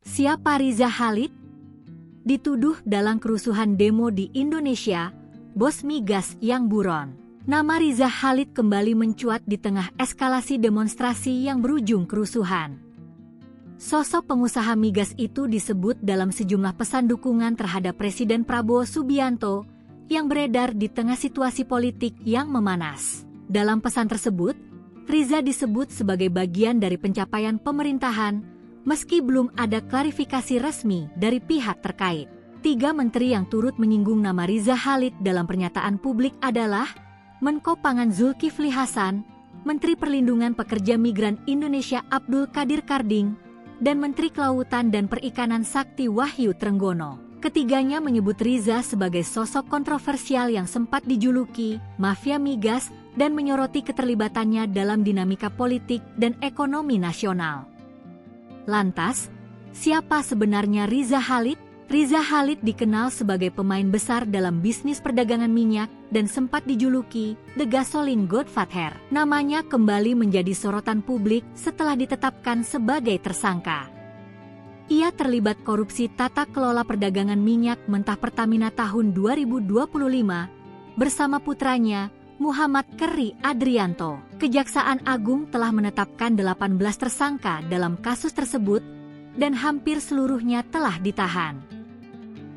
Siapa Riza Khalid? Dituduh dalam kerusuhan demo di Indonesia, bos migas yang buron. Nama Riza Khalid kembali mencuat di tengah eskalasi demonstrasi yang berujung kerusuhan. Sosok pengusaha migas itu disebut dalam sejumlah pesan dukungan terhadap Presiden Prabowo Subianto yang beredar di tengah situasi politik yang memanas. Dalam pesan tersebut, Riza disebut sebagai bagian dari pencapaian pemerintahan, meski belum ada klarifikasi resmi dari pihak terkait. 3 menteri yang turut menyinggung nama Riza Khalid dalam pernyataan publik adalah Menko Pangan Zulkifli Hasan, Menteri Perlindungan Pekerja Migran Indonesia Abdul Qadir Karding, dan Menteri Kelautan dan Perikanan Sakti Wahyu Trenggono. Ketiganya menyebut Riza sebagai sosok kontroversial yang sempat dijuluki mafia migas dan menyoroti keterlibatannya dalam dinamika politik dan ekonomi nasional. Lantas, siapa sebenarnya Riza Khalid? Riza Khalid dikenal sebagai pemain besar dalam bisnis perdagangan minyak dan sempat dijuluki The Gasoline Godfather. Namanya kembali menjadi sorotan publik setelah ditetapkan sebagai tersangka. Ia terlibat korupsi tata kelola perdagangan minyak mentah Pertamina tahun 2025 bersama putranya Muhammad Keri Adrianto. Kejaksaan Agung telah menetapkan 18 tersangka dalam kasus tersebut dan hampir seluruhnya telah ditahan.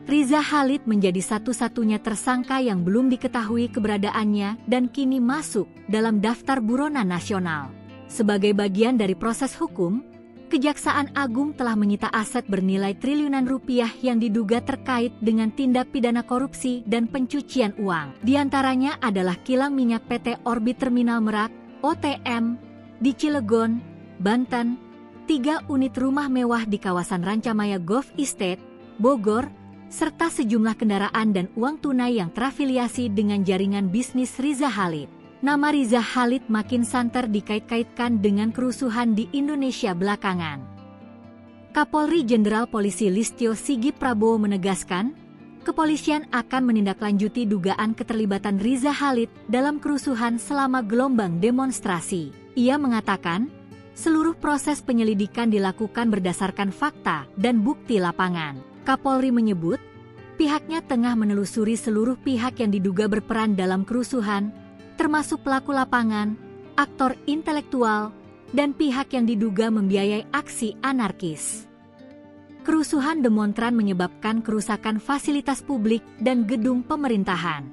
Riza Khalid menjadi satu-satunya tersangka yang belum diketahui keberadaannya dan kini masuk dalam daftar buronan nasional. Sebagai bagian dari proses hukum, Kejaksaan Agung telah menyita aset bernilai triliunan rupiah yang diduga terkait dengan tindak pidana korupsi dan pencucian uang. Di antaranya adalah kilang minyak PT Orbit Terminal Merak, OTM, di Cilegon, Banten, 3 unit rumah mewah di kawasan Rancamaya Golf Estate, Bogor, serta sejumlah kendaraan dan uang tunai yang terafiliasi dengan jaringan bisnis Riza Khalid. Nama Riza Khalid makin santer dikait-kaitkan dengan kerusuhan di Indonesia belakangan. Kapolri Jenderal Polisi Listio Sigit Prabowo menegaskan, kepolisian akan menindaklanjuti dugaan keterlibatan Riza Khalid dalam kerusuhan selama gelombang demonstrasi. Ia mengatakan, seluruh proses penyelidikan dilakukan berdasarkan fakta dan bukti lapangan. Kapolri menyebut, pihaknya tengah menelusuri seluruh pihak yang diduga berperan dalam kerusuhan, termasuk pelaku lapangan, aktor intelektual, dan pihak yang diduga membiayai aksi anarkis. Kerusuhan demonstran menyebabkan kerusakan fasilitas publik dan gedung pemerintahan.